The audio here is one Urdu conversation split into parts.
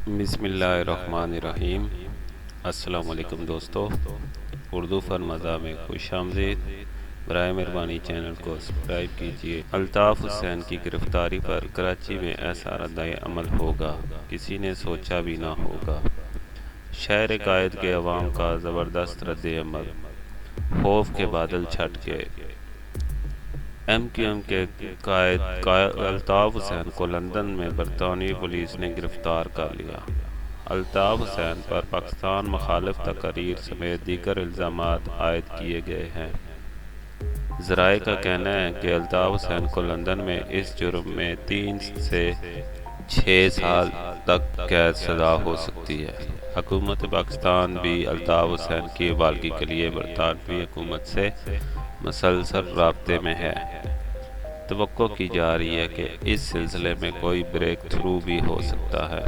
بسم اللہ الرحمن الرحیم۔ السلام علیکم دوستو، اردو فرمزہ میں خوش آمدید۔ برائے مہربانی چینل کو سبسکرائب کیجیے۔ الطاف حسین کی گرفتاری پر کراچی میں ایسا رد عمل ہوگا کسی نے سوچا بھی نہ ہوگا۔ شہر قائد کے عوام کا زبردست رد عمل، خوف کے بادل چھٹ گئے۔ ایم کیو ایم کے قائد الطاف حسین کو لندن میں برطانوی پولیس نے گرفتار کر لیا۔ الطاف حسین پر پاکستان مخالف تقاریر سمیت دیگر الزامات عائد کیے گئے ہیں۔ ذرائع کا کہنا ہے کہ الطاف حسین کو لندن میں اس جرم میں 3 سے 6 سال تک قید سزا ہو سکتی ہے۔ حکومت پاکستان بھی الطاف حسین کی حوالگی کے لیے برطانوی حکومت سے مسلسل رابطے میں ہے۔ توقع کی جا رہی ہے کہ اس سلسلے میں کوئی بریک تھرو بھی ہو سکتا ہے۔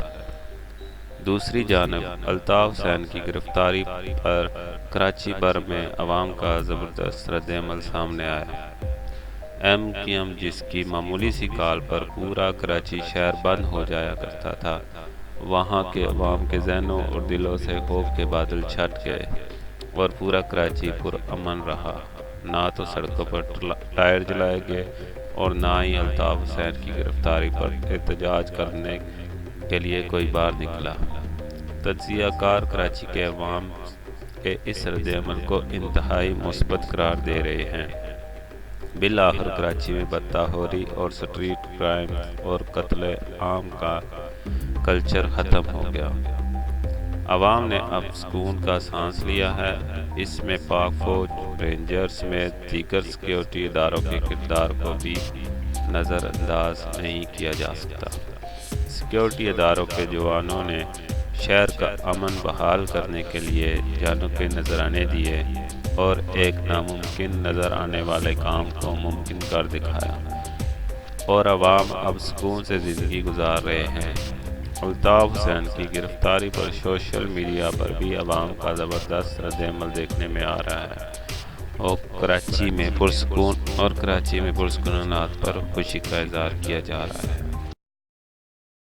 دوسری جانب الطاف حسین کی گرفتاری پر کراچی بھر میں عوام کا زبردست رد عمل سامنے آیا۔ ایم کیو ایم جس کی معمولی سی کال پر پورا کراچی شہر بند ہو جایا کرتا تھا، وہاں کے عوام کے ذہنوں اور دلوں سے خوف کے بادل چھٹ گئے اور پورا کراچی پرامن رہا۔ نہ تو سڑکوں پر ٹائر جلائے گئے اور نہ ہی الطاف حسین کی گرفتاری پر احتجاج کرنے کے لیے کوئی باہر نکلا۔ تجزیہ کار کراچی کے عوام کے اس رد عمل کو انتہائی مثبت قرار دے رہے ہیں۔ بالآخر کراچی میں بدتہوری اور سٹریٹ کرائم اور قتل عام کا کلچر ختم ہو گیا۔ عوام نے اب سکون کا سانس لیا ہے۔ اس میں پاک فوج، رینجرز سمیت دیگر سیکیورٹی اداروں کے کردار کو بھی نظر انداز نہیں کیا جا سکتا۔ سیکیورٹی اداروں کے جوانوں نے شہر کا امن بحال کرنے کے لیے جانوں کے نذرانے دیے اور ایک ناممکن نظر آنے والے کام کو ممکن کر دکھایا، اور عوام اب سکون سے زندگی گزار رہے ہیں۔ الطاف حسین کی گرفتاری پر سوشل میڈیا پر بھی عوام کا زبردست رد عمل دیکھنے میں آ رہا ہے اور کراچی میں پرسکونات پر خوشی کا اظہار کیا جا رہا ہے۔